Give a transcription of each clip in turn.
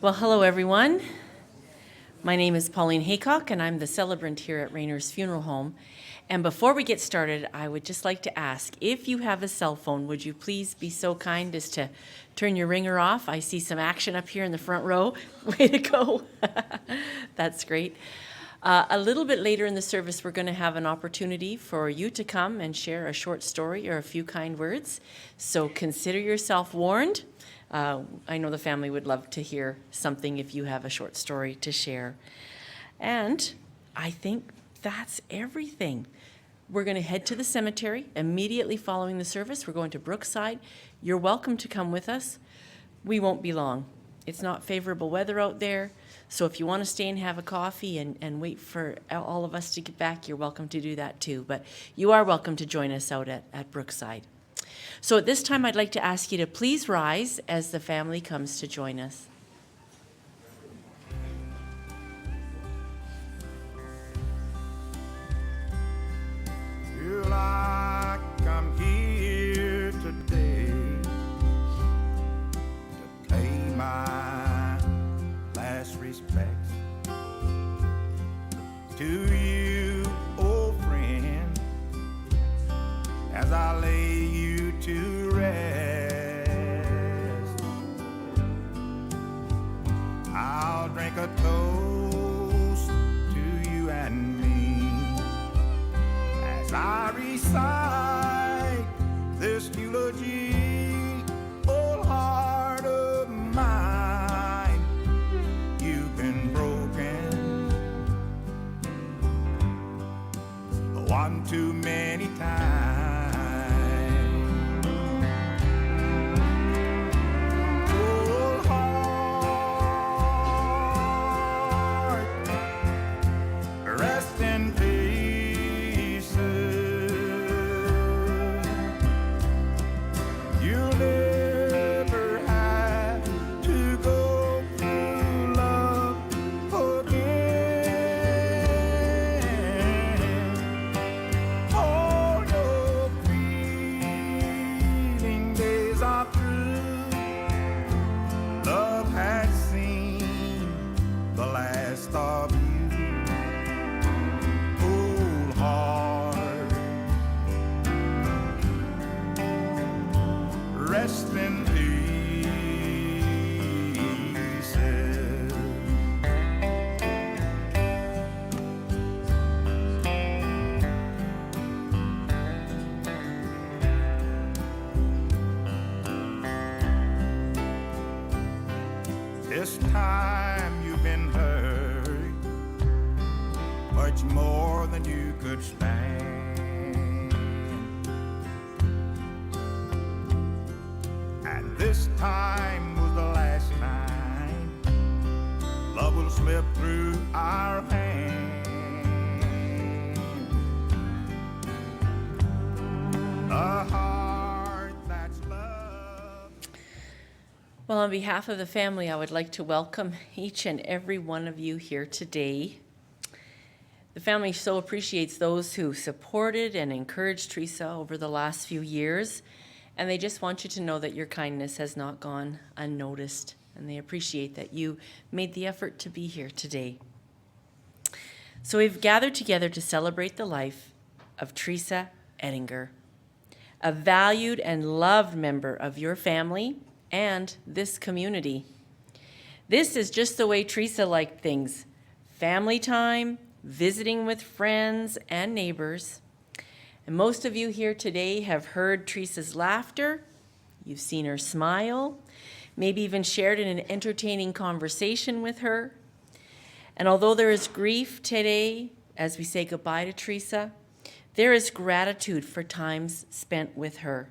Well, hello everyone. My name is Pauline Haycock and I'm the celebrant here at Reynars Funeral Home. And before we get started, I would just like to ask, if you have a cell phone, would you please be so kind as to turn your ringer off? I see some action up here in the front row. Way to go. That's great. A little bit later in the service, we're going to have an opportunity for you to come and share a short story or a few kind words. So consider yourself warned. I know the family would love to hear something if you have a short story to share. And I think that's everything. We're going to head to the cemetery immediately following the service. We're going to Brookside. You're welcome to come with us. We won't be long. It's not favorable weather out there. So if you want to stay and have a coffee and wait for all of us to get back, you're welcome to do that too. But you are welcome to join us out at Brookside. So at this time, I'd like to ask you to please rise as the family comes to join us. Feel like I'm here today to pay my last respects to you, old friend, as I lay you to rest. I'll drink a toast to you and me as I recite this eulogy. Old heart of mine, you've been broken one too many times. This time you've been hurt much more than you could stand, and this time was the last time love will slip through our hands. A heart that's loved. Well, on behalf of the family, I would like to welcome each and every one of you here today. The family so appreciates those who supported and encouraged Teresa over the last few years, and they just want you to know that your kindness has not gone unnoticed, and they appreciate that you made the effort to be here today. So we've gathered together to celebrate the life of Teresa Edinger, a valued and loved member of your family and this community. This is just the way Teresa liked things. Family time, visiting with friends and neighbors. And most of you here today have heard Teresa's laughter. You've seen her smile, maybe even shared in an entertaining conversation with her. And although there is grief today as we say goodbye to Teresa, there is gratitude for times spent with her.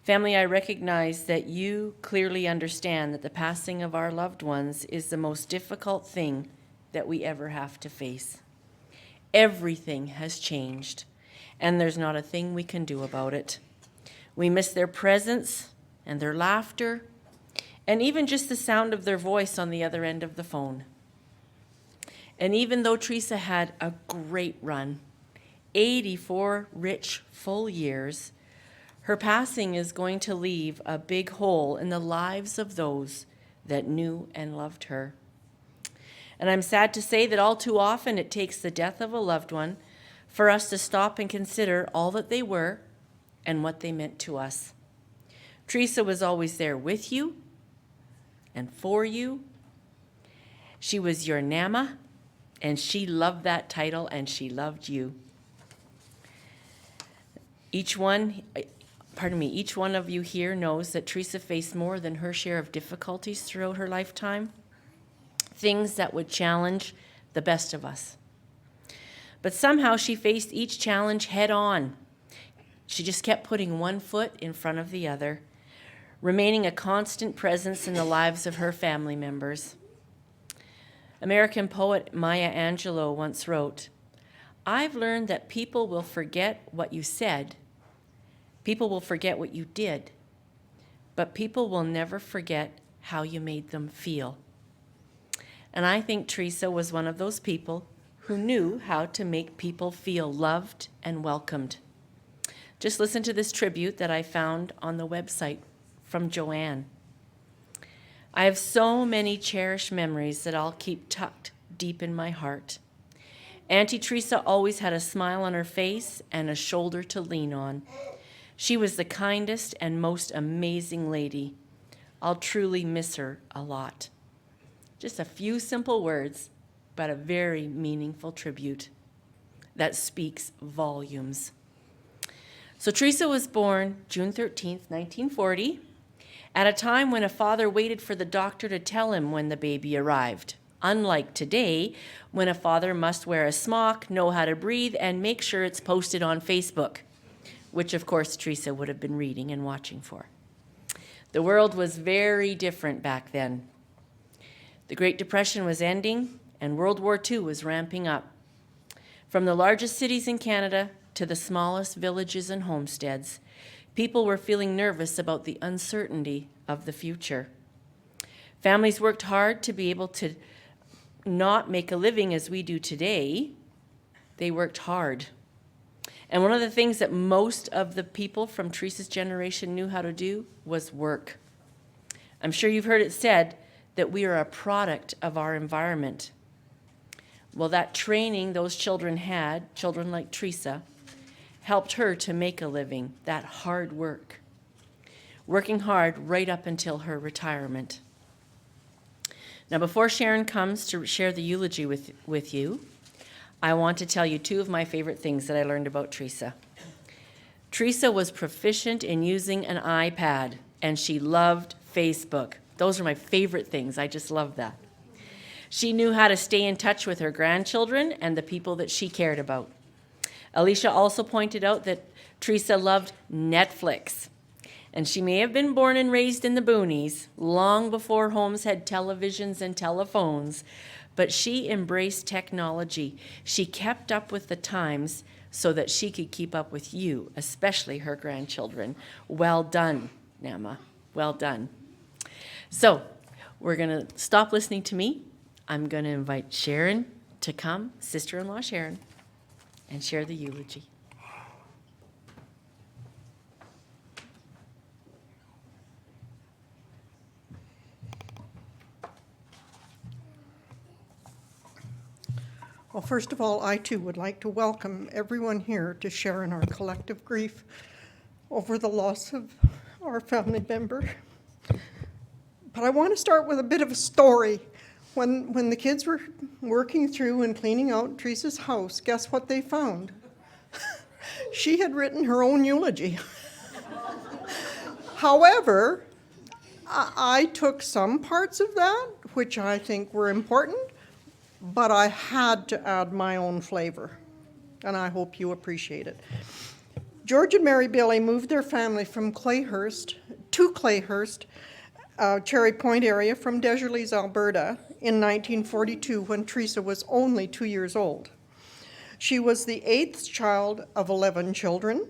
Family, I recognize that you clearly understand that the passing of our loved ones is the most difficult thing that we ever have to face. Everything has changed, and there's not a thing we can do about it. We miss their presence and their laughter, and even just the sound of their voice on the other end of the phone. And even though Teresa had a great run, 84 rich, full years, her passing is going to leave a big hole in the lives of those that knew and loved her. And I'm sad to say that all too often it takes the death of a loved one for us to stop and consider all that they were and what they meant to us. Teresa was always there with you and for you. She was your Nama, and she loved that title, and she loved you. Each one of you here knows that Teresa faced more than her share of difficulties throughout her lifetime, things that would challenge the best of us. But somehow she faced each challenge head on. She just kept putting one foot in front of the other, remaining a constant presence in the lives of her family members. American poet Maya Angelou once wrote, "I've learned that people will forget what you said. People will forget what you did, but people will never forget how you made them feel." And I think Teresa was one of those people who knew how to make people feel loved and welcomed. Just listen to this tribute that I found on the website from Joanne. "I have so many cherished memories that I'll keep tucked deep in my heart. Auntie Teresa always had a smile on her face and a shoulder to lean on. She was the kindest and most amazing lady. I'll truly miss her a lot." Just a few simple words, but a very meaningful tribute that speaks volumes. So Teresa was born June 13th, 1940, at a time when a father waited for the doctor to tell him when the baby arrived. Unlike today, when a father must wear a smock, know how to breathe, and make sure it's posted on Facebook, which of course Teresa would have been reading and watching for. The world was very different back then. The Great Depression was ending, and World War II was ramping up. From the largest cities in Canada to the smallest villages and homesteads, people were feeling nervous about the uncertainty of the future. Families worked hard to be able to not make a living as we do today. They worked hard. And one of the things that most of the people from Teresa's generation knew how to do was work. I'm sure you've heard it said that we are a product of our environment. Well, that training those children had, children like Teresa, helped her to make a living, that hard work, working hard right up until her retirement. Now, before Sharon comes to share the eulogy with you, I want to tell you two of my favorite things that I learned about Teresa. Teresa was proficient in using an iPad, and she loved Facebook. Those are my favorite things. I just love that. She knew how to stay in touch with her grandchildren and the people that she cared about. Alicia also pointed out that Teresa loved Netflix. And she may have been born and raised in the boonies, long before homes had televisions and telephones, but she embraced technology. She kept up with the times so that she could keep up with you, especially her grandchildren. Well done, Nama. Well done. So we're going to stop listening to me. I'm going to invite Sharon to come, sister-in-law Sharon, and share the eulogy. Well, first of all, I too would like to welcome everyone here to share in our collective grief over the loss of our family member. But I want to start with a bit of a story. When the kids were working through and cleaning out Teresa's house, guess what they found? She had written her own eulogy. However, I took some parts of that, which I think were important, but I had to add my own flavor, and I hope you appreciate it. George and Mary Bailey moved their family from Clayhurst to Clayhurst, Cherry Point area from Deserles, Alberta, in 1942 when Teresa was only 2 years old. She was the 8th child of 11 children.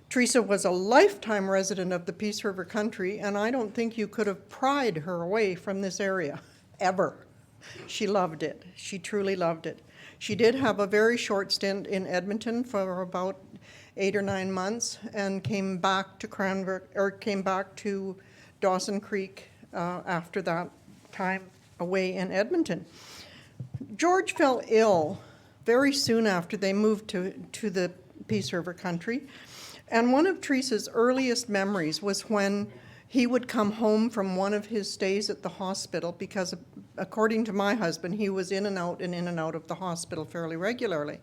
Teresa was a lifetime resident of the Peace River country, and I don't think you could have pried her away from this area, ever. She loved it. She truly loved it. She did have a very short stint in Edmonton for about 8 or 9 months, and came back to Dawson Creek after that time away in Edmonton. George fell ill very soon after they moved to the Peace River country. And one of Teresa's earliest memories was when he would come home from one of his stays at the hospital, because according to my husband, he was in and out of the hospital fairly regularly.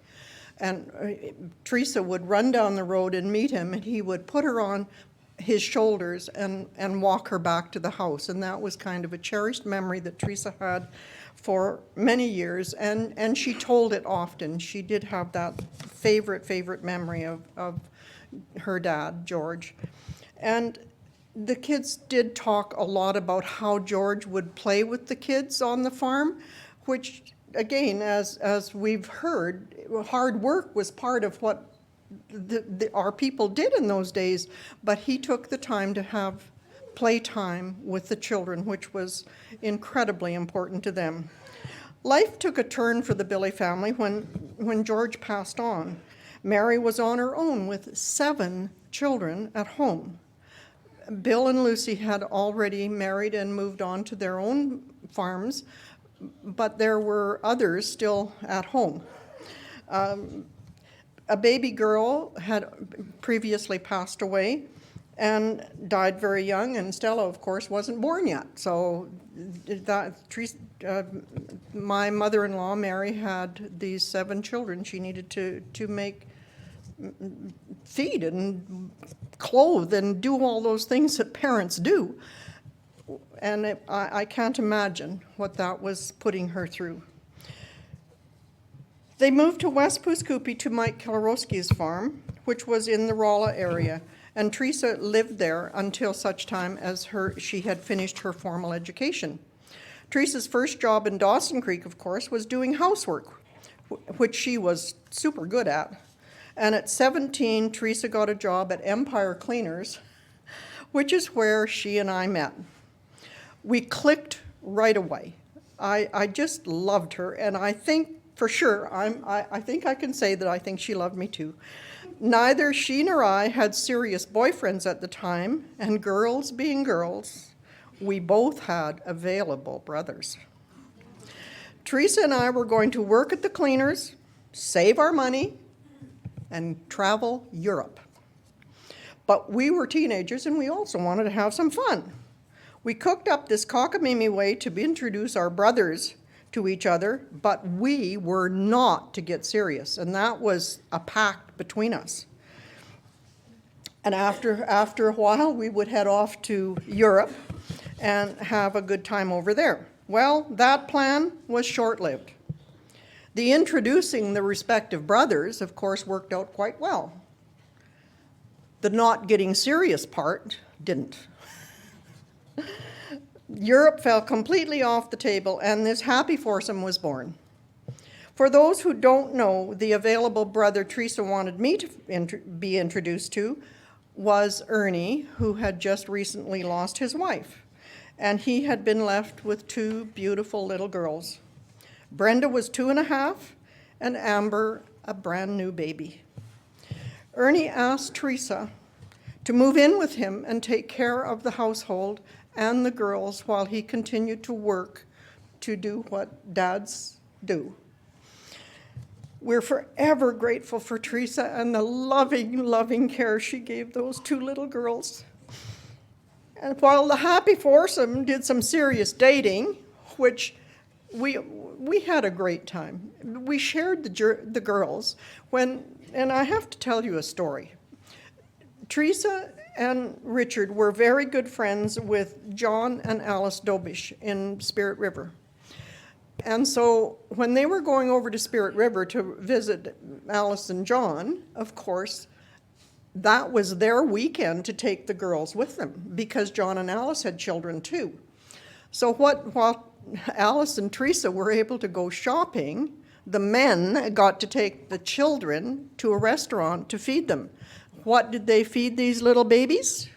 And Teresa would run down the road and meet him, and he would put her on his shoulders and walk her back to the house. And that was kind of a cherished memory that Teresa had for many years, and she told it often. She did have that favorite memory of her dad, George. And the kids did talk a lot about how George would play with the kids on the farm, which, again, as we've heard, hard work was part of what our people did in those days, but he took the time to have playtime with the children, which was incredibly important to them. Life took a turn for the Billy family when George passed on. Mary was on her own with 7 children at home. Bill and Lucy had already married and moved on to their own farms, but there were others still at home. A baby girl had previously passed away and died very young, and Stella, of course, wasn't born yet. So my mother-in-law, Mary, had these 7 children she needed to feed and clothe and do all those things that parents do. And I can't imagine what that was putting her through. They moved to West Puscoopi to Mike Kilarowski's farm, which was in the Rolla area, and Teresa lived there until such time as she had finished her formal education. Teresa's first job in Dawson Creek, of course, was doing housework, which she was super good at. And at 17, Teresa got a job at Empire Cleaners, which is where she and I met. We clicked right away. I just loved her, and I think for sure, I think I can say that I think she loved me too. Neither she nor I had serious boyfriends at the time, and girls being girls, we both had available brothers. Teresa and I were going to work at the Cleaners, save our money, and travel Europe. But we were teenagers, and we also wanted to have some fun. We cooked up this cockamamie way to introduce our brothers to each other, but we were not to get serious, and that was a pact between us. And after a while, we would head off to Europe and have a good time over there. Well, that plan was short-lived. The introducing the respective brothers, of course, worked out quite well. The not getting serious part didn't. Europe fell completely off the table, and this happy foursome was born. For those who don't know, the available brother Teresa wanted me to be introduced to was Ernie, who had just recently lost his wife, and he had been left with 2 beautiful little girls. Brenda was 2.5, and Amber a brand new baby. Ernie asked Teresa to move in with him and take care of the household and the girls while he continued to work to do what dads do. We're forever grateful for Teresa and the loving care she gave those 2 little girls. And while the happy foursome did some serious dating, which we had a great time. We shared the girls and I have to tell you a story. Teresa and Richard were very good friends with John and Alice Dobish in Spirit River. And so when they were going over to Spirit River to visit Alice and John, of course, that was their weekend to take the girls with them because John and Alice had children too. So while Alice and Teresa were able to go shopping, the men got to take the children to a restaurant to feed them. What did they feed these little babies?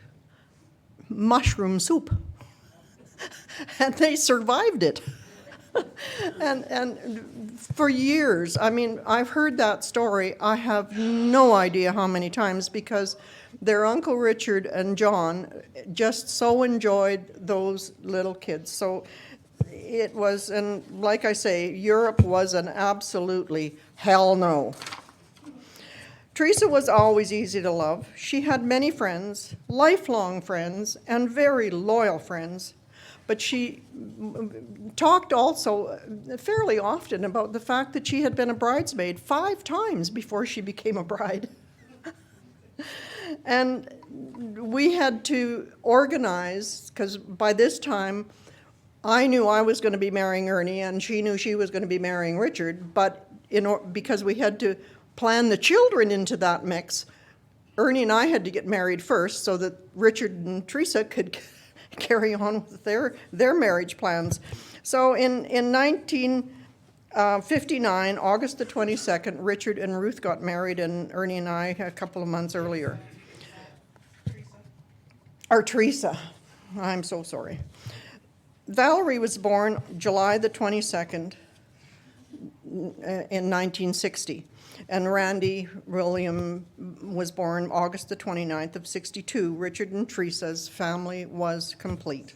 Mushroom soup. And they survived it. And for years, I mean, I've heard that story. I have no idea how many times because their Uncle Richard and John just so enjoyed those little kids. So it was, and like I say, Europe was an absolutely hell no. Teresa was always easy to love. She had many friends, lifelong friends, and very loyal friends. But she talked also fairly often about the fact that she had been a bridesmaid 5 times before she became a bride. And we had to organize, because by this time I knew I was going to be marrying Ernie and she knew she was going to be marrying Richard, but because we had to plan the children into that mix, Ernie and I had to get married first so that Richard and Teresa could carry on with their marriage plans. So in 1959, August the 22nd, Richard and Ruth got married, and Ernie and I a couple of months earlier. Teresa. I'm so sorry. Valerie was born July the 22nd in 1960. And Randy William was born August the 29th of 62. Richard and Teresa's family was complete.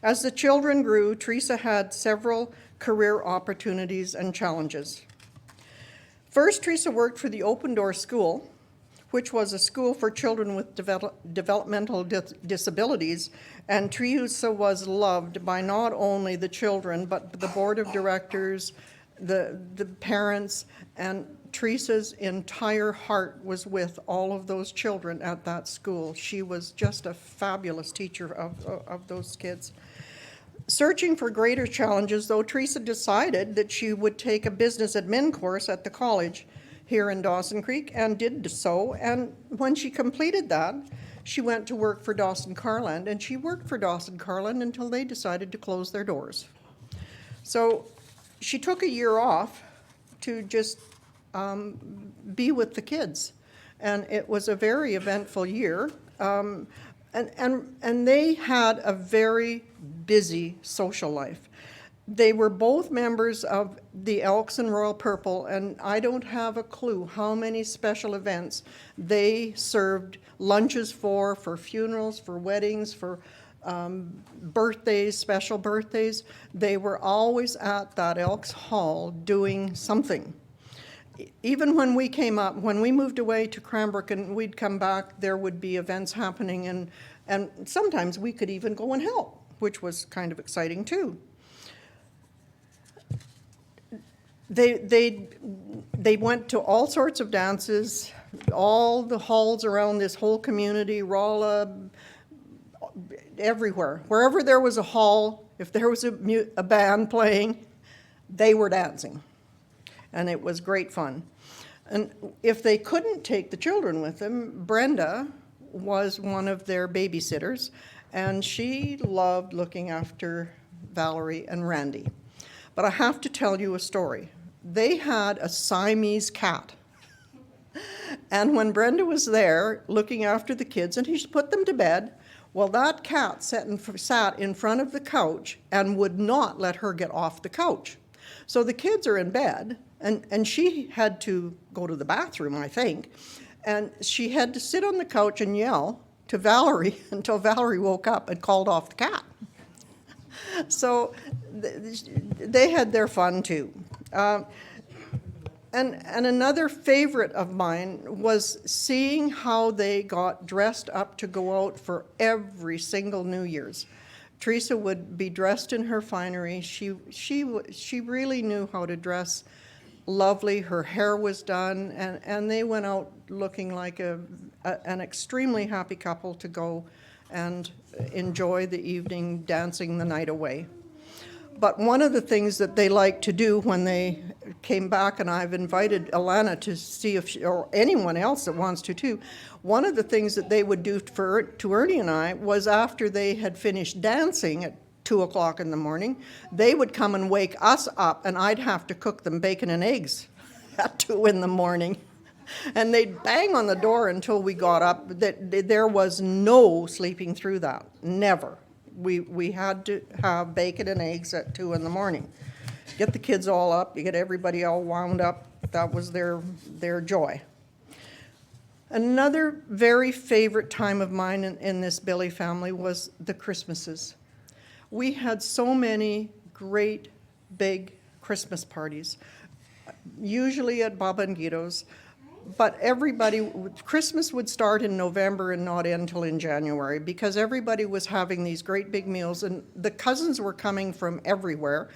As the children grew, Teresa had several career opportunities and challenges. First, Teresa worked for the Open Door School, which was a school for children with developmental disabilities, and Teresa was loved by not only the children, but the board of directors, the parents, and Teresa's entire heart was with all of those children at that school. She was just a fabulous teacher of those kids. Searching for greater challenges, though, Teresa decided that she would take a business admin course at the college here in Dawson Creek, and did so. And when she completed that, she went to work for Dawson Carland, and she worked for Dawson Carland until they decided to close their doors. So she took a year off to just be with the kids. And it was a very eventful year. And they had a very busy social life. They were both members of the Elks and Royal Purple, and I don't have a clue how many special events they served lunches for funerals, for weddings, for birthdays, special birthdays. They were always at that Elks Hall doing something. Even when we moved away to Cranbrook and we'd come back, there would be events happening, and sometimes we could even go and help, which was kind of exciting too. They went to all sorts of dances, all the halls around this whole community, Rolla, everywhere. Wherever there was a hall, if there was a band playing, they were dancing. And it was great fun. And if they couldn't take the children with them, Brenda was one of their babysitters, and she loved looking after Valerie and Randy. But I have to tell you a story. They had a Siamese cat. And when Brenda was there looking after the kids, and he put them to bed, well, that cat sat in front of the couch and would not let her get off the couch. So the kids are in bed, and she had to go to the bathroom, I think, and she had to sit on the couch and yell to Valerie until Valerie woke up and called off the cat. So they had their fun too. And another favorite of mine was seeing how they got dressed up to go out for every single New Year's. Teresa would be dressed in her finery. She really knew how to dress lovely. Her hair was done, and they went out looking like an extremely happy couple to go and enjoy the evening, dancing the night away. But one of the things that they liked to do when they came back, and I've invited Alana to see if she, or anyone else that wants to too, one of the things that they would do to Ernie and I was after they had finished dancing at 2 o'clock in the morning, they would come and wake us up, and I'd have to cook them bacon and eggs at 2 in the morning. And they'd bang on the door until we got up. There was no sleeping through that, never. We had to have bacon and eggs at 2 in the morning. Get the kids all up, you get everybody all wound up. That was their joy. Another very favorite time of mine in this Billy family was the Christmases. We had so many great big Christmas parties, usually at Baba and Guido's. But Christmas would start in November and not end till in January, because everybody was having these great big meals, and the cousins were coming from everywhere,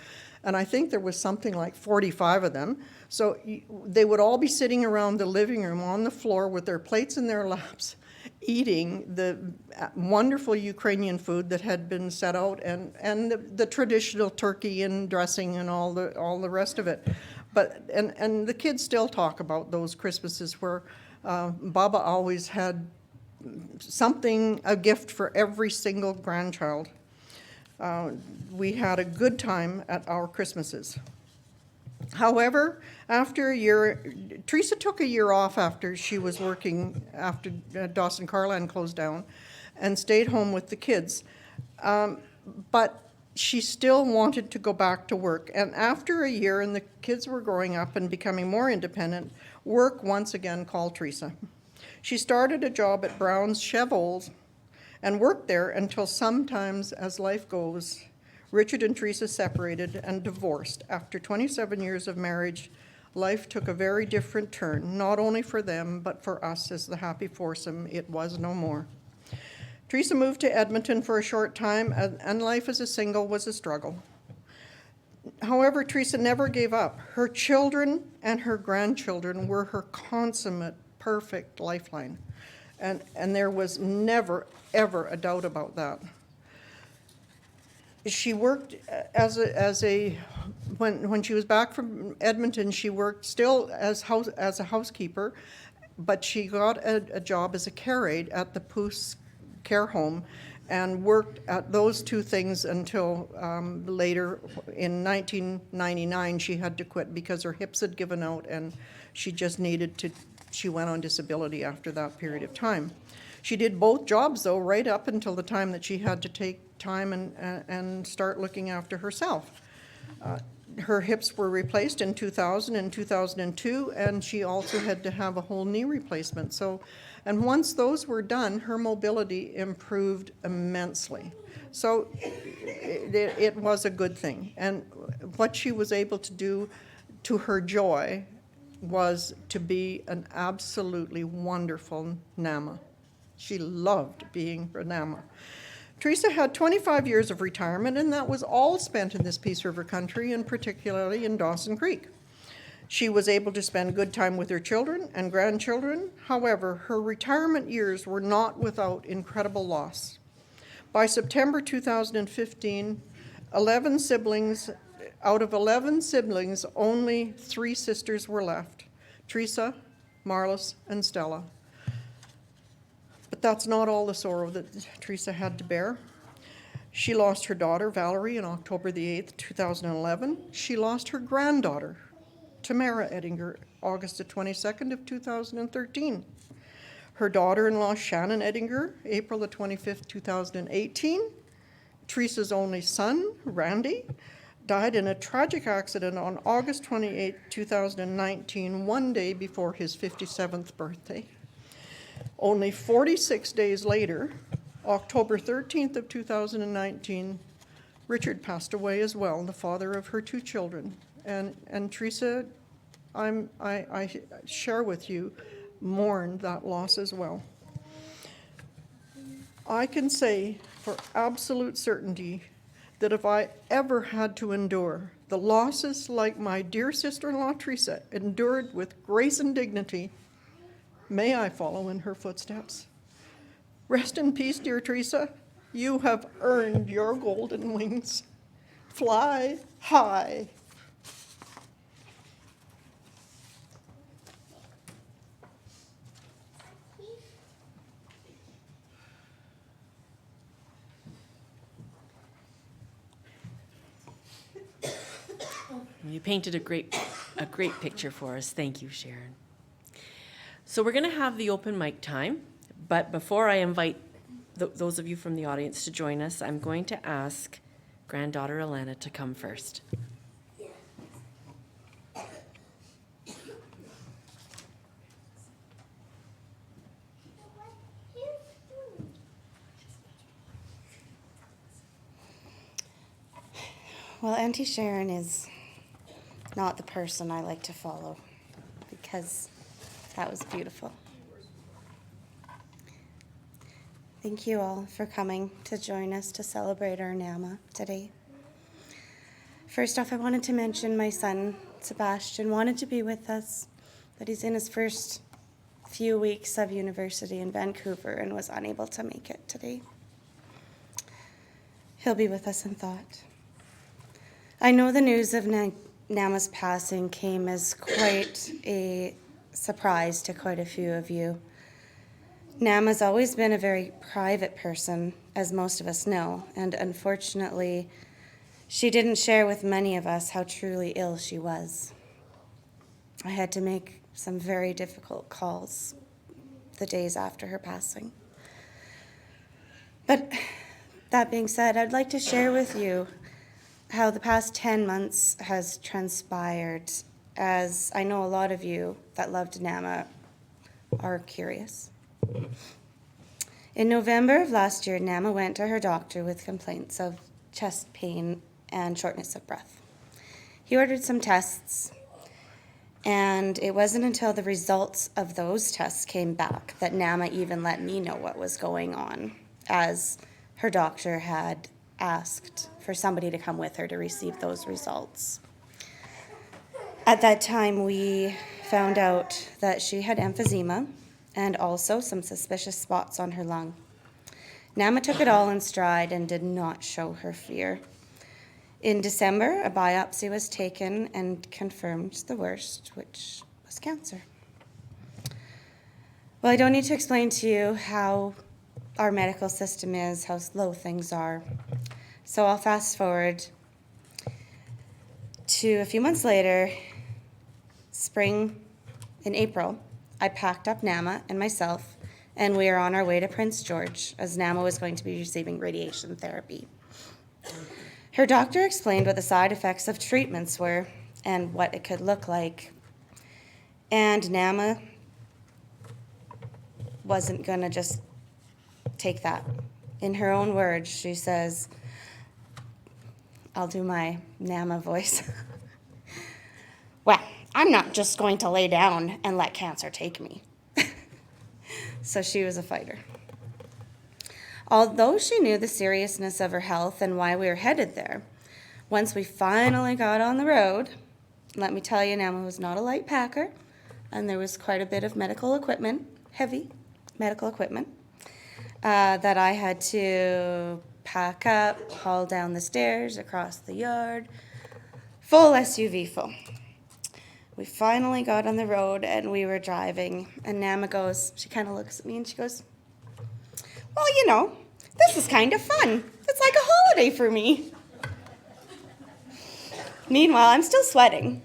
and I think there was something like 45 of them. So they would all be sitting around the living room on the floor with their plates in their laps, eating the wonderful Ukrainian food that had been set out, and the traditional turkey and dressing and all the rest of it. But and the kids still talk about those Christmases where Baba always had something, a gift for every single grandchild. We had a good time at our Christmases. However, after a year, Teresa took a year off after she was working, after Dawson Carland closed down, and stayed home with the kids. But she still wanted to go back to work. And after a year, and the kids were growing up and becoming more independent, work once again called Teresa. She started a job at Brown's Chevrolet and worked there until sometimes, as life goes, Richard and Teresa separated and divorced. After 27 years of marriage, life took a very different turn, not only for them, but for us as the happy foursome. It was no more. Teresa moved to Edmonton for a short time, and life as a single was a struggle. However, Teresa never gave up. Her children and her grandchildren were her consummate, perfect lifeline. And there was never, ever a doubt about that. She worked when she was back from Edmonton, she worked still as a housekeeper, but she got a job as a care aide at the Poos care home and worked at those two things until later in 1999 she had to quit because her hips had given out and she just needed to, she went on disability after that period of time. She did both jobs though right up until the time that she had to take time and start looking after herself. Her hips were replaced in 2000 and 2002, and she also had to have a whole knee replacement. So, and once those were done, her mobility improved immensely. So it was a good thing. And what she was able to do to her joy was to be an absolutely wonderful Nama. She loved being a Nama. Teresa had 25 years of retirement, and that was all spent in this Peace River country, and particularly in Dawson Creek. She was able to spend good time with her children and grandchildren. However, her retirement years were not without incredible loss. By September 2015, 11 siblings, out of 11 siblings, only 3 sisters were left: Teresa, Marlis, and Stella. But that's not all the sorrow that Teresa had to bear. She lost her daughter, Valerie, on October the 8th, 2011. She lost her granddaughter, Teresa Edinger, August the 22nd of 2013. Her daughter-in-law, Shannon Edinger, April the 25th, 2018. Teresa's only son, Randy, died in a tragic accident on August 28, 2019, one day before his 57th birthday. Only 46 days later, October 13th of 2019, Richard passed away as well, the father of her 2 children. And Teresa, I share with you, mourned that loss as well. I can say for absolute certainty that if I ever had to endure the losses like my dear sister-in-law Teresa endured with grace and dignity, may I follow in her footsteps. Rest in peace, dear Teresa. You have earned your golden wings. Fly high. You painted a great picture for us. Thank you, Sharon. So we're going to have the open mic time, but before I invite those of you from the audience to join us, I'm going to ask granddaughter Alana to come first. Well, Auntie Sharon is not the person I like to follow, because that was beautiful. Thank you all for coming to join us to celebrate our Nama today. First off, I wanted to mention my son, Sebastian, wanted to be with us, but he's in his first few weeks of university in Vancouver and was unable to make it today. He'll be with us in thought. I know the news of Nama's passing came as quite a surprise to quite a few of you. Nama's always been a very private person, as most of us know, and unfortunately, she didn't share with many of us how truly ill she was. I had to make some very difficult calls the days after her passing. But that being said, I'd like to share with you how the past 10 months has transpired, as I know a lot of you that loved Nama are curious. In November of last year, Nama went to her doctor with complaints of chest pain and shortness of breath. He ordered some tests, and it wasn't until the results of those tests came back that Nama even let me know what was going on, as her doctor had asked for somebody to come with her to receive those results. At that time, we found out that she had emphysema and also some suspicious spots on her lung. Nama took it all in stride and did not show her fear. In December, a biopsy was taken and confirmed the worst, which was cancer. Well, I don't need to explain to you how our medical system is, how slow things are. So I'll fast forward to a few months later, spring, in April. I packed up Nama and myself, and we are on our way to Prince George, as Nama was going to be receiving radiation therapy. Her doctor explained what the side effects of treatments were and what it could look like. And Nama wasn't going to just take that. In her own words, she says, I'll do my Nama voice. Well, I'm not just going to lay down and let cancer take me. So she was a fighter. Although she knew the seriousness of her health and why we were headed there, once we finally got on the road, let me tell you, Nama was not a light packer, and there was quite a bit of medical equipment, heavy medical equipment, that I had to pack up, haul down the stairs, across the yard, full SUV full. We finally got on the road and we were driving, and Nama goes, she kind of looks at me and she goes, well, you know, this is kind of fun. It's like a holiday for me. Meanwhile, I'm still sweating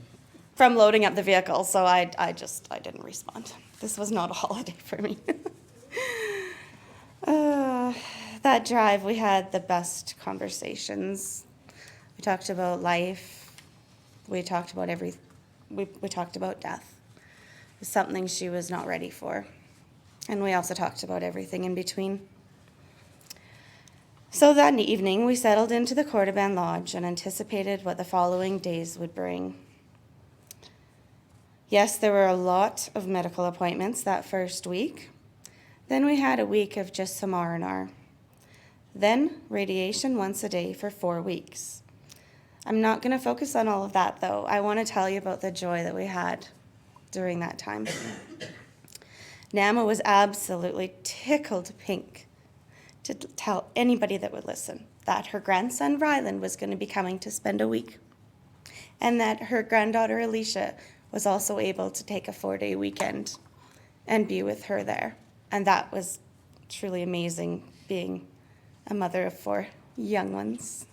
from loading up the vehicle, so I didn't respond. This was not a holiday for me. That drive, we had the best conversations. We talked about life. We talked about we talked about death. It was something she was not ready for. And we also talked about everything in between. So that evening, we settled into the Cordoban Lodge and anticipated what the following days would bring. Yes, there were a lot of medical appointments that first week. Then we had a week of just some R&R. Then radiation once a day for 4 weeks. I'm not going to focus on all of that, though. I want to tell you about the joy that we had during that time. Nama was absolutely tickled pink to tell anybody that would listen that her grandson Ryland was going to be coming to spend a week, and that her granddaughter Alicia was also able to take a 4-day weekend and be with her there. And that was truly amazing, being a mother of 4 young ones.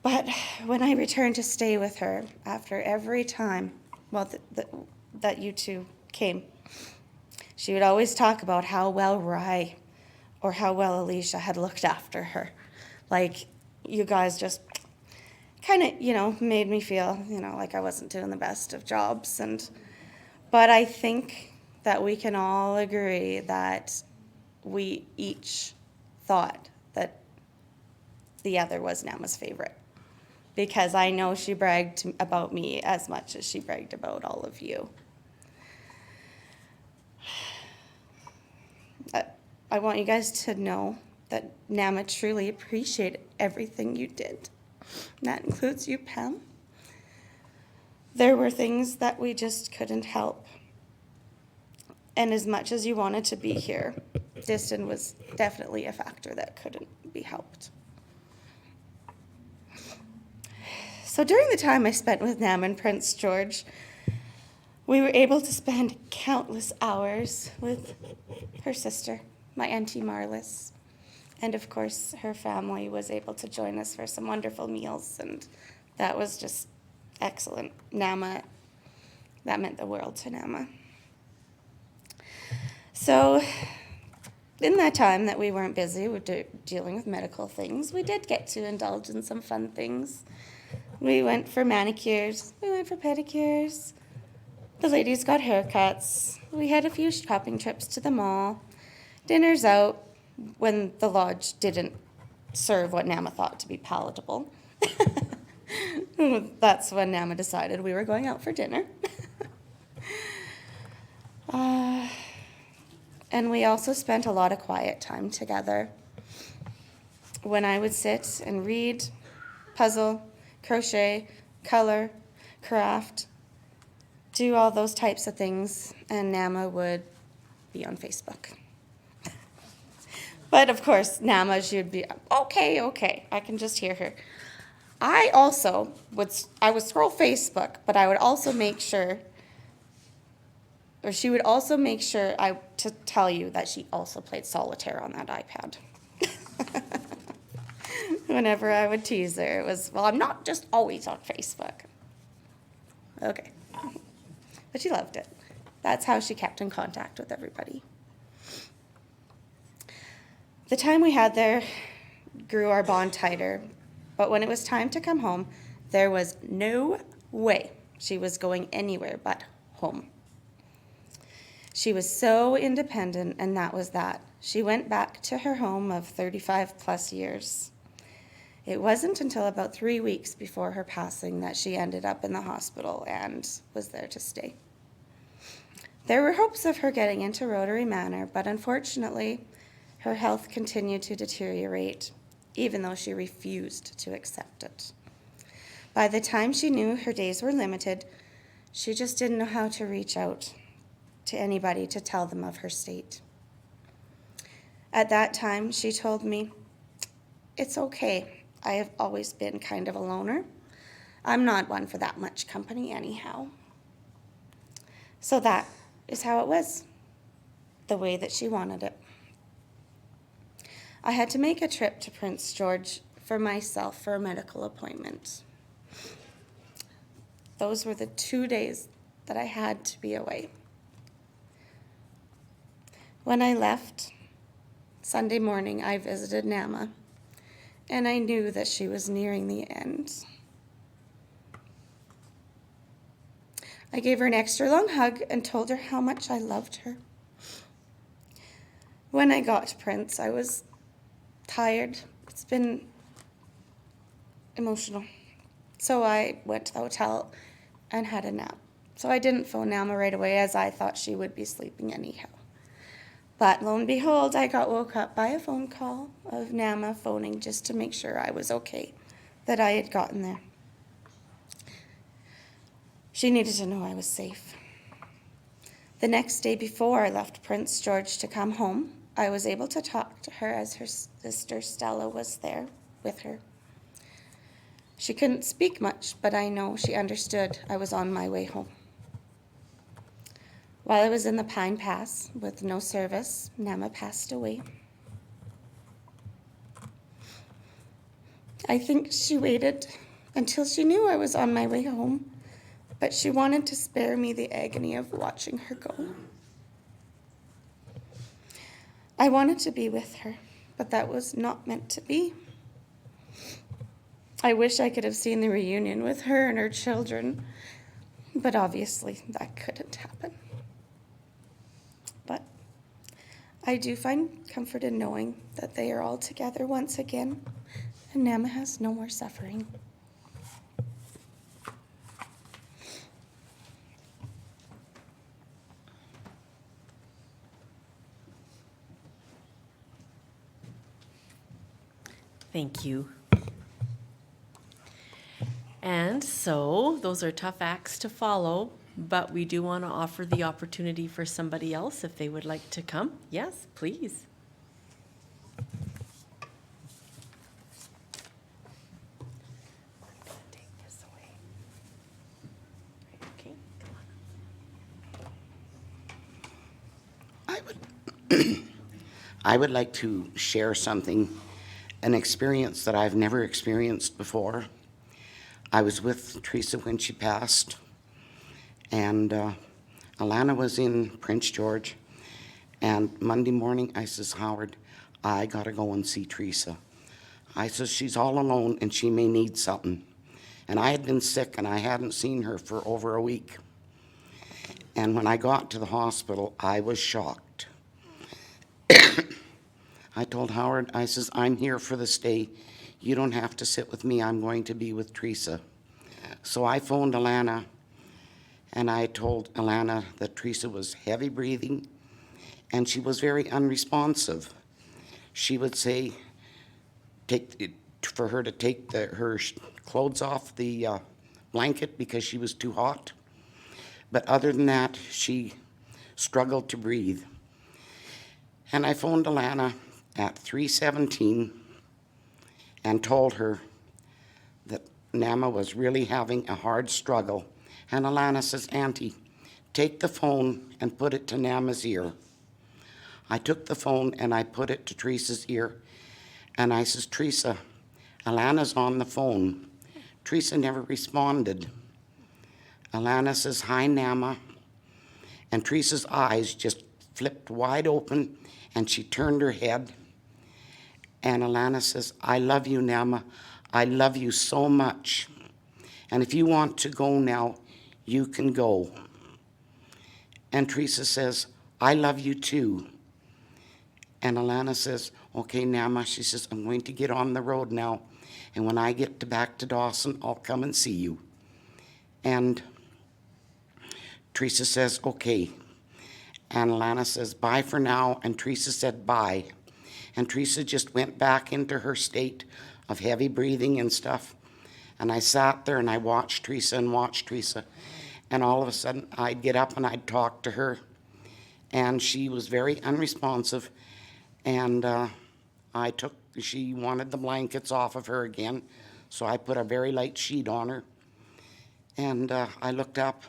But when I returned to stay with her after every time, that you two came, she would always talk about how well Rye or how well Alicia had looked after her. Like, you guys just kind of, made me feel, like I wasn't doing the best of jobs. But I think that we can all agree that we each thought that the other was Nama's favorite. Because I know she bragged about me as much as she bragged about all of you. I want you guys to know that Nama truly appreciated everything you did. And that includes you, Pam. There were things that we just couldn't help. And as much as you wanted to be here, Diston was definitely a factor that couldn't be helped. So during the time I spent with Nam and Prince George, we were able to spend countless hours with her sister, my Auntie Marlis. And of course, her family was able to join us for some wonderful meals, and that was just excellent. Nama, that meant the world to Nama. So in that time that we weren't busy with dealing with medical things, we did get to indulge in some fun things. We went for manicures, we went for pedicures, the ladies got haircuts, we had a few shopping trips to the mall, dinners out when the lodge didn't serve what Nama thought to be palatable. That's when Nama decided we were going out for dinner. And we also spent a lot of quiet time together. When I would sit and read, puzzle, crochet, color, craft, do all those types of things, and Nama would be on Facebook. But of course, Nama, she'd be, okay, I can just hear her. I would scroll Facebook, but I would also make sure, or she would also make sure to tell you that she also played solitaire on that iPad. Whenever I would tease her, it was, well, I'm not just always on Facebook. Okay. But she loved it. That's how she kept in contact with everybody. The time we had there grew our bond tighter, but when it was time to come home, there was no way she was going anywhere but home. She was so independent, and that was that. She went back to her home of 35 plus years. It wasn't until about 3 weeks before her passing that she ended up in the hospital and was there to stay. There were hopes of her getting into Rotary Manor, but unfortunately, her health continued to deteriorate, even though she refused to accept it. By the time she knew her days were limited, she just didn't know how to reach out to anybody to tell them of her state. At that time, she told me, "It's okay. I have always been kind of a loner. I'm not one for that much company anyhow." So that is how it was, the way that she wanted it. I had to make a trip to Prince George for myself for a medical appointment. Those were the 2 days that I had to be away. When I left, Sunday morning, I visited Nama, and I knew that she was nearing the end. I gave her an extra long hug and told her how much I loved her. When I got to Prince, I was tired. It's been emotional. So I went to the hotel and had a nap. So I didn't phone Nama right away, as I thought she would be sleeping anyhow. But lo and behold, I got woke up by a phone call of Nama phoning just to make sure I was okay, that I had gotten there. She needed to know I was safe. The next day before I left Prince George to come home, I was able to talk to her as her sister Stella was there with her. She couldn't speak much, but I know she understood I was on my way home. While I was in the Pine Pass with no service, Nama passed away. I think she waited until she knew I was on my way home, but she wanted to spare me the agony of watching her go. I wanted to be with her, but that was not meant to be. I wish I could have seen the reunion with her and her children, but obviously that couldn't happen. But I do find comfort in knowing that they are all together once again, and Nama has no more suffering. Thank you. And so those are tough acts to follow, but we do want to offer the opportunity for somebody else if they would like to come. Yes, please. Take this away. Okay, come on. I would like to share something, an experience that I've never experienced before. I was with Teresa when she passed, and Alana was in Prince George, and Monday morning I says, Howard, I gotta go and see Teresa. I says, she's all alone and she may need something. And I had been sick and I hadn't seen her for over a week. And when I got to the hospital, I was shocked. I told Howard, I says, I'm here for this day. You don't have to sit with me. I'm going to be with Teresa. So I phoned Alana, and I told Alana that Teresa was heavy breathing, and she was very unresponsive. She would say, for her to take her clothes off the blanket because she was too hot. But other than that, she struggled to breathe. And I phoned Alana at 3:17 and told her that Nama was really having a hard struggle. And Alana says, Auntie, take the phone and put it to Nama's ear. I took the phone and I put it to Teresa's ear. And I says, Teresa, Alana's on the phone. Teresa never responded. Alana says, hi, Nama. And Teresa's eyes just flipped wide open and she turned her head. And Alana says, I love you, Nama. I love you so much. And if you want to go now, you can go. And Teresa says, I love you too. And Alana says, okay, Nama, she says, I'm going to get on the road now. And when I get back to Dawson, I'll come and see you. And Teresa says, okay. And Alana says, bye for now. And Teresa said, bye. And Teresa just went back into her state of heavy breathing and stuff. And I sat there and I watched Teresa and watched Teresa. And all of a sudden, I'd get up and I'd talk to her. And she was very unresponsive. And she wanted the blankets off of her again. So I put a very light sheet on her. And I looked up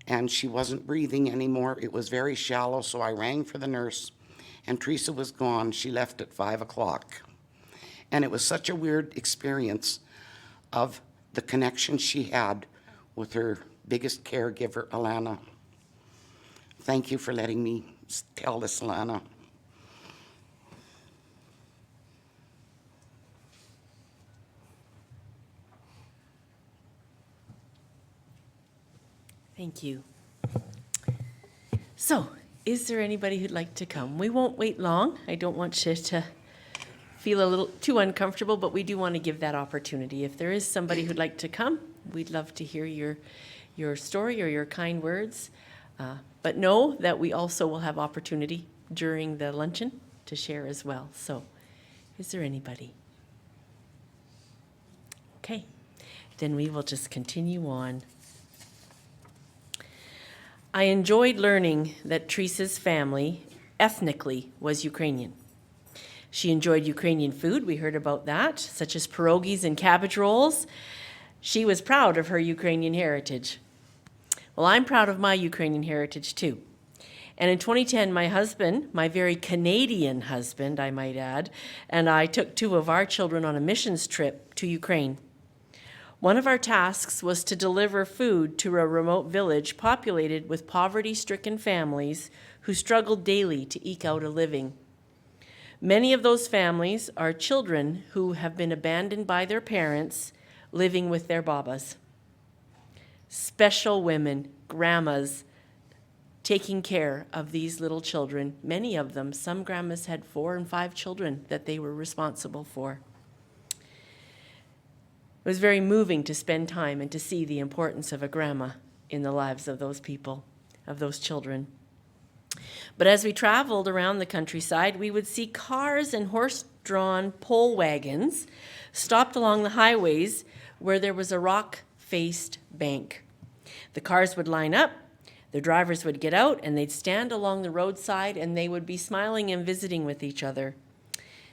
and she wasn't breathing anymore. It was very shallow, so I rang for the nurse. And Teresa was gone. She left at 5 o'clock. And it was such a weird experience of the connection she had with her biggest caregiver, Alana. Thank you for letting me tell this, Alana. Thank you. So, is there anybody who'd like to come? We won't wait long. I don't want you to feel a little too uncomfortable, but we do want to give that opportunity. If there is somebody who'd like to come, we'd love to hear your story or your kind words. But know that we also will have opportunity during the luncheon to share as well. So is there anybody? Okay, then we will just continue on. I enjoyed learning that Teresa's family ethnically was Ukrainian. She enjoyed Ukrainian food, we heard about that, such as pierogies and cabbage rolls. She was proud of her Ukrainian heritage. Well, I'm proud of my Ukrainian heritage too. And in 2010, my husband, my very Canadian husband, I might add, and I took 2 of our children on a missions trip to Ukraine. One of our tasks was to deliver food to a remote village populated with poverty-stricken families who struggled daily to eke out a living. Many of those families are children who have been abandoned by their parents, living with their babas. Special women, grandmas, taking care of these little children. Many of them, some grandmas had 4 and 5 children that they were responsible for. It was very moving to spend time and to see the importance of a grandma in the lives of those people, of those children. But as we traveled around the countryside, we would see cars and horse-drawn pole wagons stopped along the highways where there was a rock-faced bank. The cars would line up, the drivers would get out, and they'd stand along the roadside, and they would be smiling and visiting with each other.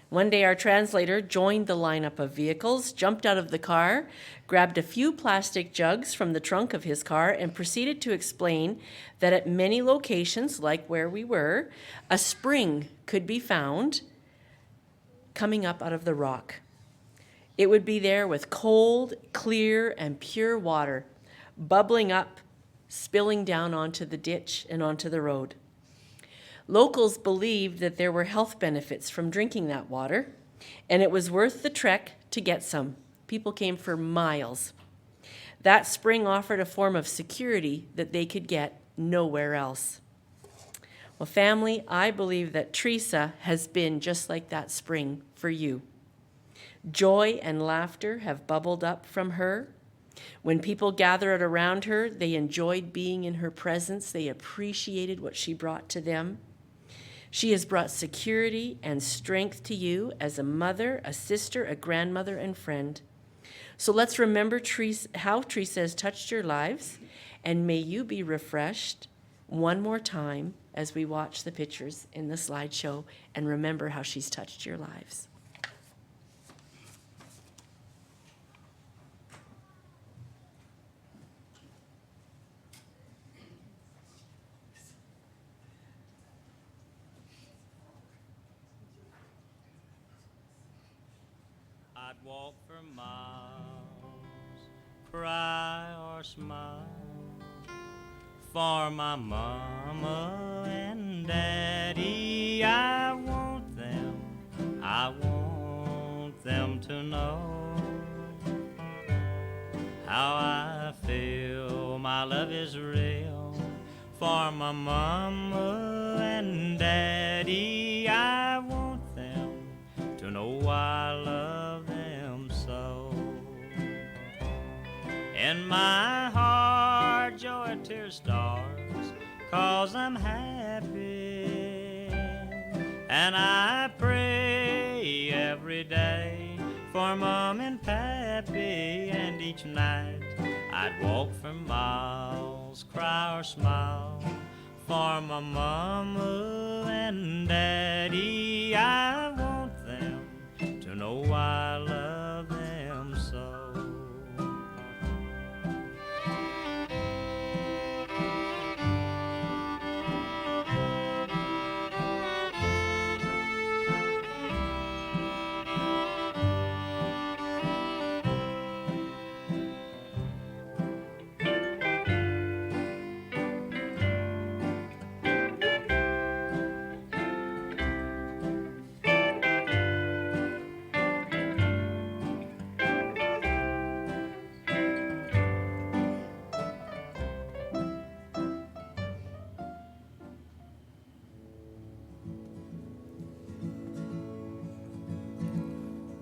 One day, our translator joined the lineup of vehicles, jumped out of the car, grabbed a few plastic jugs from the trunk of his car, and proceeded to explain that at many locations, like where we were, a spring could be found coming up out of the rock. It would be there with cold, clear, and pure water, bubbling up, spilling down onto the ditch and onto the road. Locals believed that there were health benefits from drinking that water, and it was worth the trek to get some. People came for miles. That spring offered a form of security that they could get nowhere else. Well, family, I believe that Teresa has been just like that spring for you. Joy and laughter have bubbled up from her. When people gathered around her, they enjoyed being in her presence. They appreciated what she brought to them. She has brought security and strength to you as a mother, a sister, a grandmother, and friend. So let's remember how Teresa has touched your lives, and may you be refreshed one more time as we watch the pictures in the slideshow and remember how she's touched your lives. I'd walk for miles, cry or smile for my mama and daddy. I want them to know how I feel. My love is real for my mama and daddy. I want them to know I love them so. In my heart joy tears stars, 'cause I'm happy, and I pray every day for Mom and Pappy, and each night I'd walk for miles, cry or smile for my mama and daddy. I want them to know I love them so.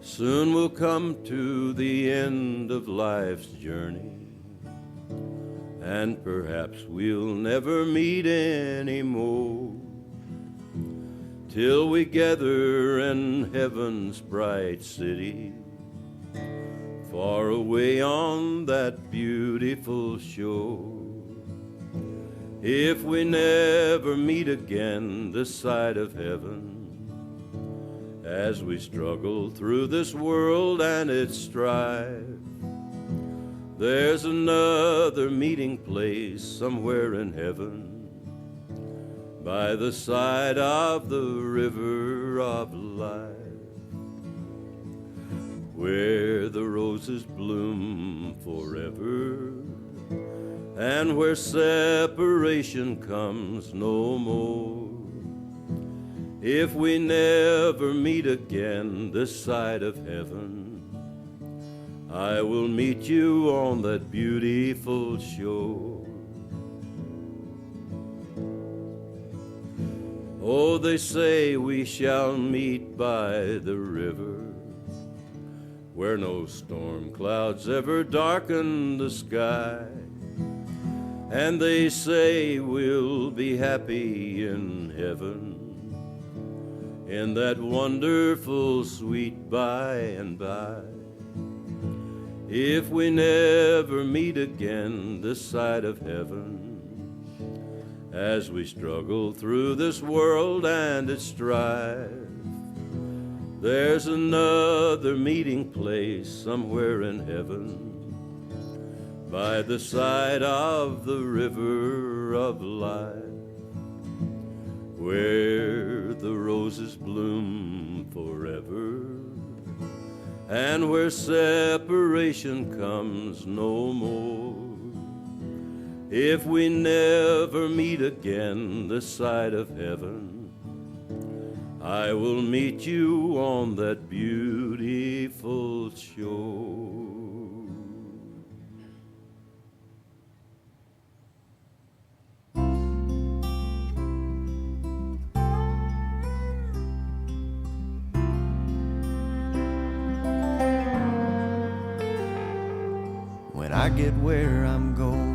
Soon we'll come to the end of life's journey, and perhaps we'll never meet anymore. till we gather in heaven's bright city, far away on that beautiful shore. If we never meet again this side of heaven, as we struggle through this world and its strife, there's another meeting place somewhere in heaven, by the side of the river of life, where the roses bloom forever, and where separation comes no more. If we never meet again this side of heaven, I will meet you on that beautiful shore. Oh, they say we shall meet by the river, where no storm clouds ever darken the sky. And they say we'll be happy in heaven, in that wonderful sweet by and by. If we never meet again this side of heaven, as we struggle through this world and its strife, there's another meeting place somewhere in heaven, by the side of the river of life, where the roses bloom forever, and where separation comes no more. If we never meet again this side of heaven, I will meet you on that beautiful shore. When I get where I'm going,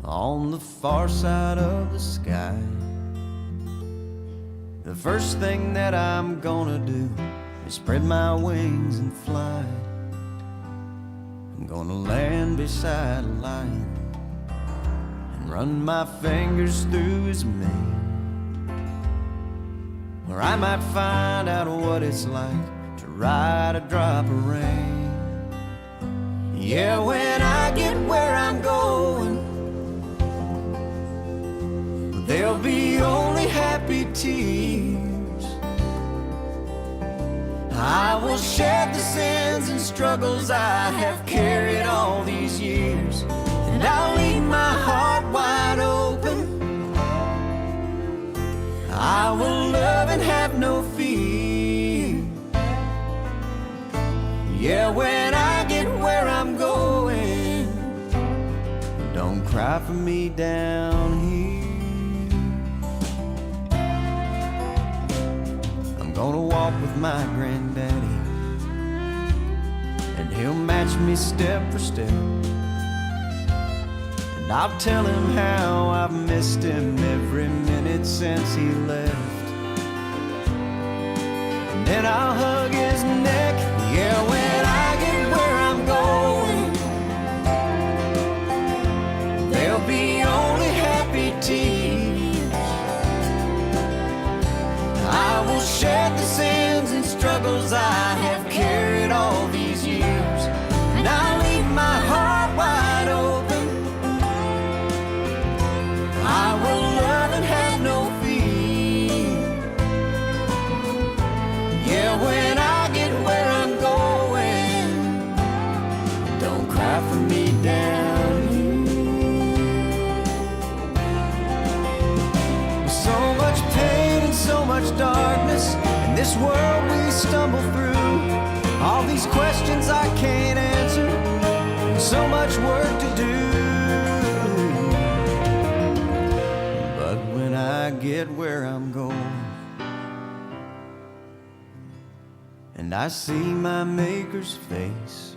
on the far side of the sky, the first thing that I'm gonna do is spread my wings and fly. I'm gonna land beside a lion and run my fingers through his mane, where I might find out what it's like to ride a drop of rain. Yeah, when I get where I'm going, there'll be only happy tears. I will shed the sins and struggles I have carried all these years, and I'll leave my heart wide open. I will love and have no fear. Yeah, when I get where I'm going, don't cry for me down here. I'm gonna walk with my granddaddy, and he'll match me step for step, and I'll tell him how I've missed him every minute since he left. And then I'll hug his neck. Yeah, when I get where I'm going, there'll be only happy tears. I will shed the sins and struggles I have carried all these years, and I'll leave my heart wide open. I will love and have no fear. Yeah, when I get where I'm going, don't cry for me down here. With so much pain and so much darkness in this world we stumble through, all these questions I can't answer, and so much work to do. But when I get where I'm going, and I see my Maker's face,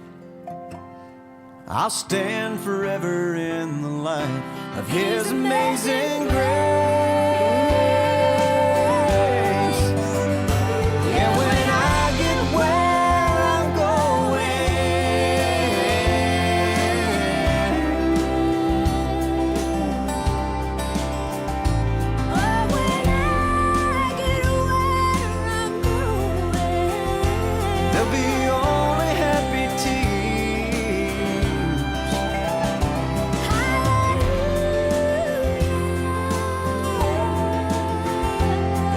I'll stand forever in the light of His amazing grace. there'll be only happy tears.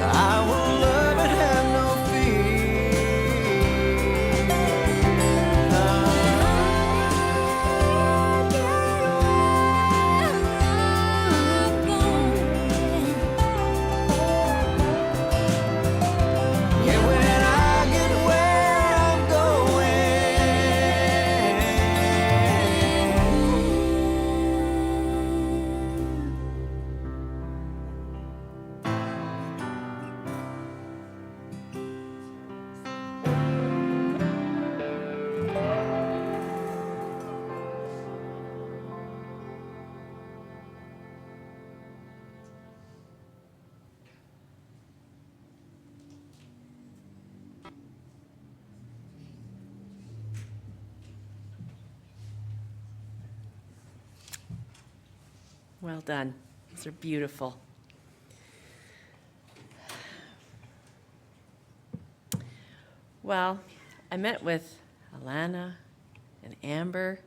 I will love and have no Yeah, when I get where I'm Well done. Those are beautiful. Well, I met with Alana and Amber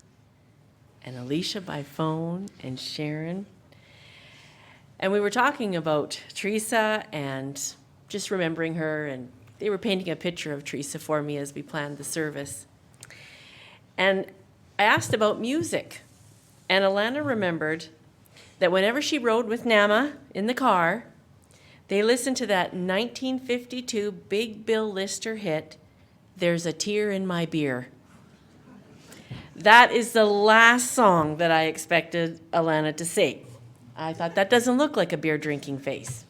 and Alicia by phone and Sharon. And we were talking about Teresa and just remembering her, and they were painting a picture of Teresa for me as we planned the service. And I asked about music, and Alana remembered that whenever she rode with Nama in the car, they listened to that 1952 Big Bill Lister hit, There's a Tear in My Beer. That is the last song that I expected Alana to sing. I thought, that doesn't look like a beer drinking face.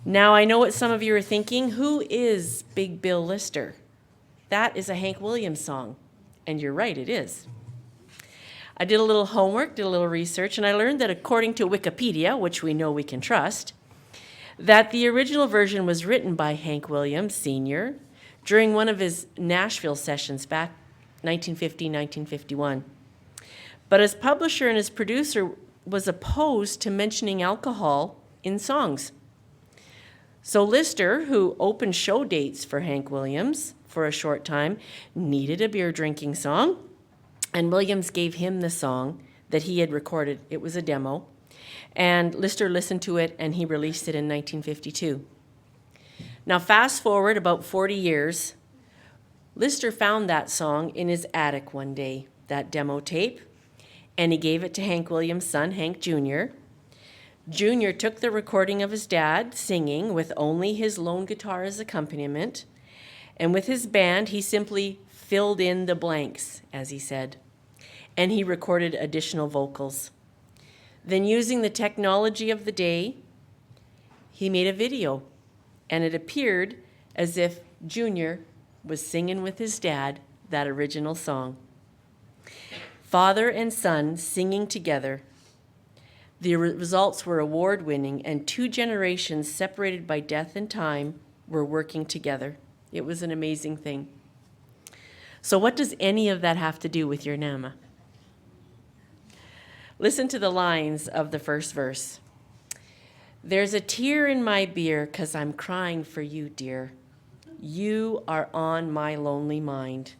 Now I know what some of you are thinking. Who is Big Bill Lister? That is a Hank Williams song. And you're right, it is. I did a little homework, did a little research, and I learned that according to Wikipedia, which we know we can trust, that the original version was written by Hank Williams Sr. during one of his Nashville sessions back 1950, 1951. But his publisher and his producer was opposed to mentioning alcohol in songs. So Lister, who opened show dates for Hank Williams for a short time, needed a beer drinking song. And Williams gave him the song that he had recorded. It was a demo. And Lister listened to it, and he released it in 1952. Now, fast forward about 40 years, Lister found that song in his attic one day, that demo tape, and he gave it to Hank Williams' son, Hank Jr. Jr. took the recording of his dad singing with only his lone guitar as accompaniment, and with his band, he simply filled in the blanks, as he said, and he recorded additional vocals. Then, using the technology of the day, he made a video, and it appeared as if Junior was singing with his dad that original song. Father and son singing together. The results were award-winning, and two generations separated by death and time were working together. It was an amazing thing. So what does any of that have to do with your Nama? Listen to the lines of the first verse. There's a tear in my beer 'cause I'm crying for you, dear. You are on my lonely mind.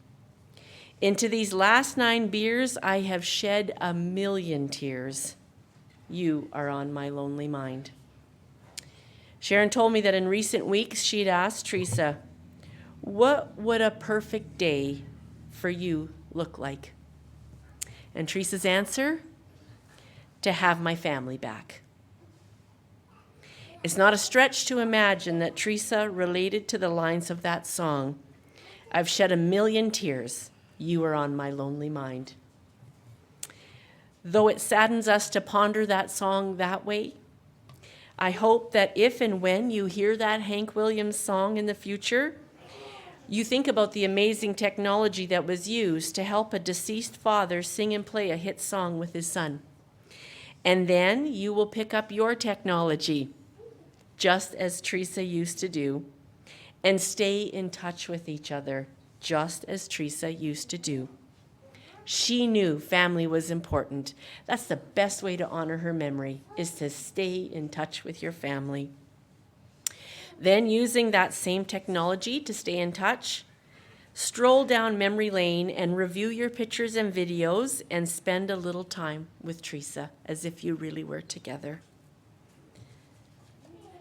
Into these last 9 beers, I have shed 1,000,000 tears. You are on my lonely mind. Sharon told me that in recent weeks she'd asked Teresa, what would a perfect day for you look like? And Teresa's answer? To have my family back. It's not a stretch to imagine that Teresa related to the lines of that song, I've shed 1,000,000 tears, you are on my lonely mind. Though it saddens us to ponder that song that way, I hope that if and when you hear that Hank Williams song in the future, you think about the amazing technology that was used to help a deceased father sing and play a hit song with his son. And then you will pick up your technology, just as Teresa used to do, and stay in touch with each other, just as Teresa used to do. She knew family was important. That's the best way to honor her memory, is to stay in touch with your family. Then, using that same technology to stay in touch, stroll down memory lane and review your pictures and videos and spend a little time with Teresa as if you really were together.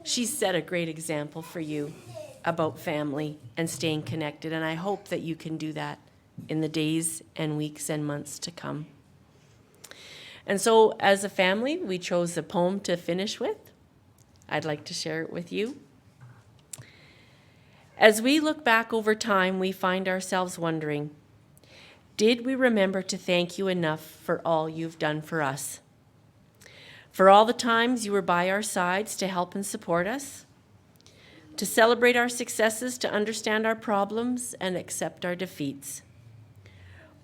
She's set a great example for you about family and staying connected, and I hope that you can do that in the days and weeks and months to come. And so, as a family, we chose a poem to finish with. I'd like to share it with you. As we look back over time, we find ourselves wondering, did we remember to thank you enough for all you've done for us? For all the times you were by our sides to help and support us, to celebrate our successes, to understand our problems and accept our defeats,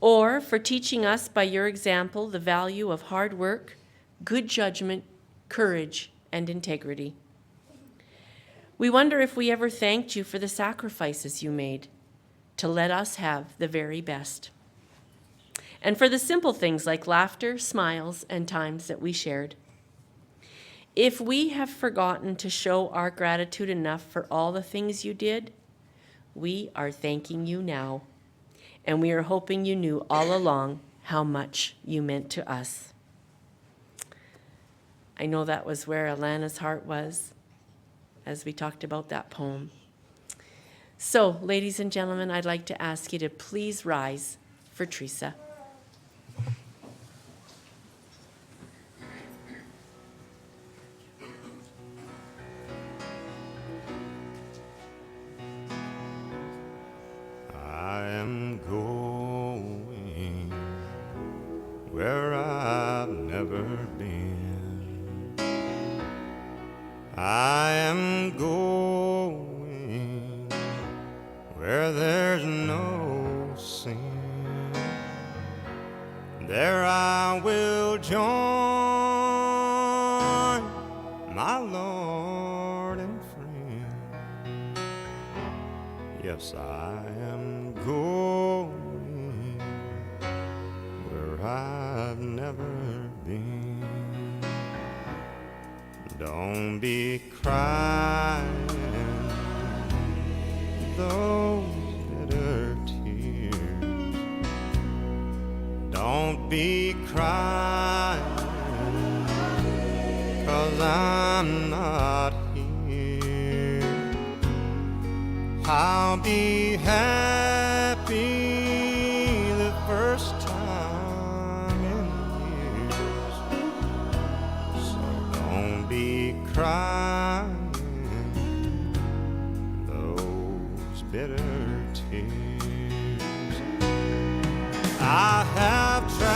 or for teaching us by your example the value of hard work, good judgment, courage, and integrity. We wonder if we ever thanked you for the sacrifices you made to let us have the very best, and for the simple things like laughter, smiles, and times that we shared. If we have forgotten to show our gratitude enough for all the things you did, we are thanking you now, and we are hoping you knew all along how much you meant to us. I know that was where Alana's heart was as we talked about that poem. So, ladies and gentlemen, I'd like to ask you to please rise for Teresa. I am going where I've never been. I am going where there's no sin. There I will join my Lord and friend. Yes, I am going where I've never been. Don't be crying those bitter tears. Don't be crying 'cause I'm not here. I'll be happy the first time in years. So don't be crying those bitter tears. I have tried